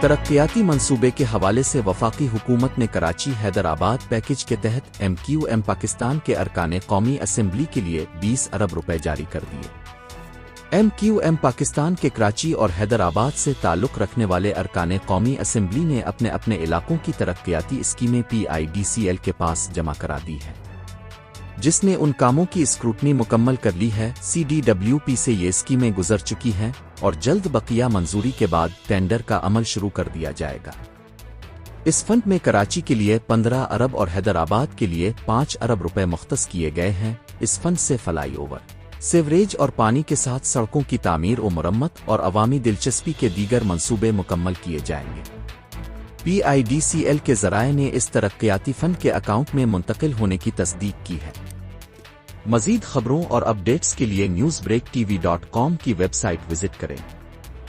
तरक्याती मंसूबे के हवाले से वफाकी हुकूमत ने कराची हैदराबाद पैकेज के तहत MQM पाकिस्तान के अरकान कौमी असम्बली के लिए 20 अरब रुपए जारी कर दिए। MQM पाकिस्तान के कराची और हैदराबाद से ताल्लुक़ रखने वाले अरकान कौमी असम्बली ने अपने अपने इलाकों की तरक्याती स्कीमें PIDCL के पास जमा करा दी है, जिसने उन कामों की स्क्रूटनी मुकम्मल कर ली है। CDWP से ये स्कीमें गुजर चुकी हैं और जल्द बकिया मंजूरी के बाद टेंडर का अमल शुरू कर दिया जाएगा। इस फंड में कराची के लिए 15 अरब और हैदराबाद के लिए 5 अरब रुपए मुख्तस किए गए हैं। इस फंड से फ्लाईओवर, सीवरेज और पानी के साथ सड़कों की तामीर और मुरम्मत और अवामी दिलचस्पी के दीगर मंसूबे मुकम्मल किए जाएंगे। PIDCL के ज़राए ने इस तरक्याती फंड के अकाउंट में मुंतकिल होने की तस्दीक की है। मज़ीद खबरों और अपडेट्स के लिए newsbreaktv.com की वेबसाइट विजिट करें।